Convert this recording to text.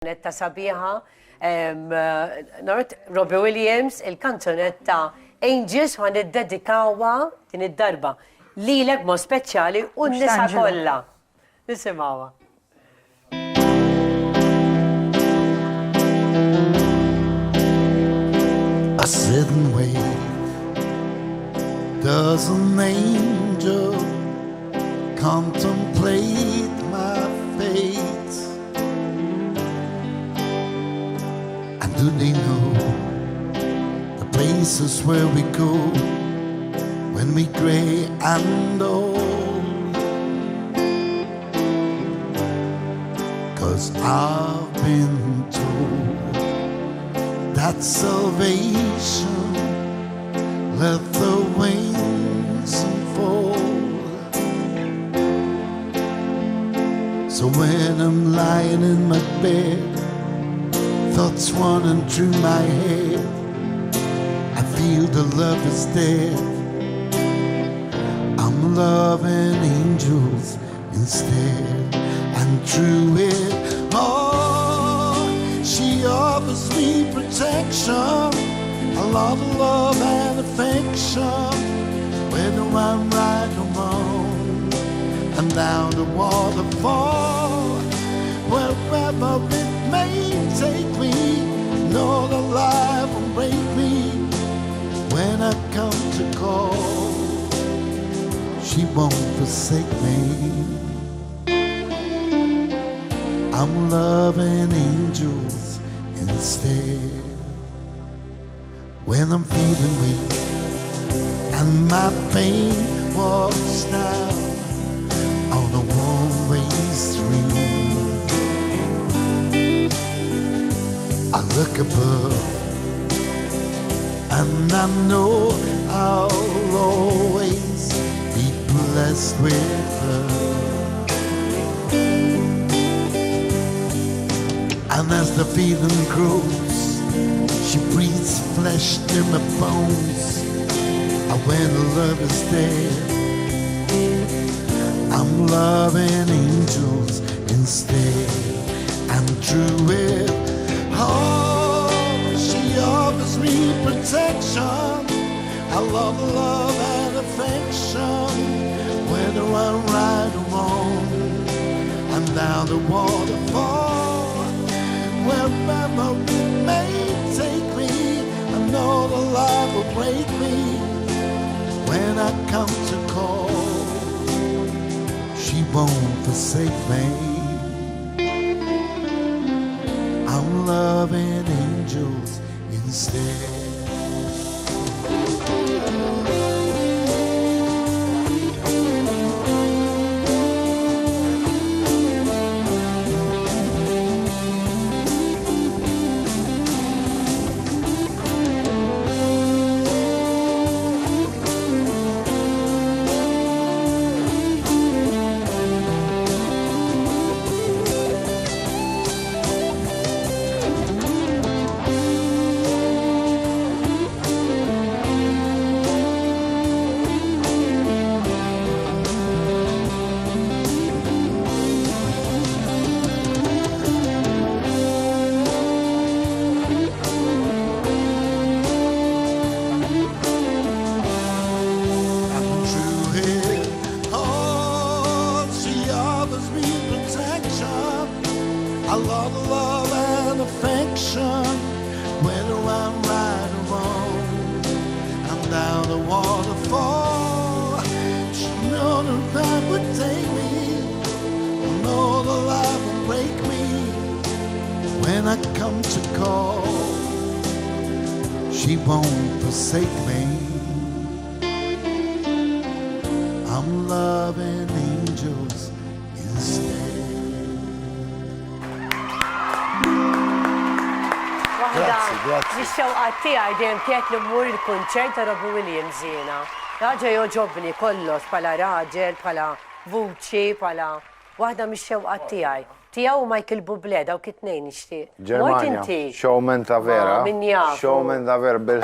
Netta sabiħa, Robbie Williams, il-kanzunetta Angels għan id-dedikawa din id-darba li l-ekmo speċjali u n-nisa kolla. Nisimawa. I sit and wait. Does an angel contemplate my fate? And do they know the places where we go when we gray and old? 'Cause I've been told that salvation let the wings unfold. So when I'm lying in my bed, thoughts running through my head, I feel the love is dead. I'm loving angels instead, and through it all, she offers me protection, a lot of love and affection, whether I'm right or wrong, and down the waterfall, wherever it may take me, know the life will break me when I come to call. She won't forsake me. I'm loving angels instead. When I'm feeling weak and my pain walks down on a one-way street, I look above and I know I'll always be blessed with her. And as the feeling grows, she breathes flesh to my bones. And when the love is there, I'm loving angels instead. And through it all, she offers me protection, I love and affection, whether I'm right or wrong, and down the waterfall, wherever it may take me, I know the love will break me when I come to call. She won't forsake me. I'm loving angels instead. I love and affection, whether I'm right or wrong. I'm down the waterfall. She know the path would take me. I know the life will break me when I come to call. She won't forsake me. I'm loving angels instead. Nix-xewqat tiegħi dejjem kienet li mmur il-kunċert ta' Robbie Williams jiena. Raġel joġobni kollox bħala raġel, bħala vuċi, bħala waħda mix-xewqat tiegħi. Tiegħu Michael Bublé dawk it-tnejn nixtieq. Ġermanja, showman ta' vera. Min jafu. Showman ta' vera bil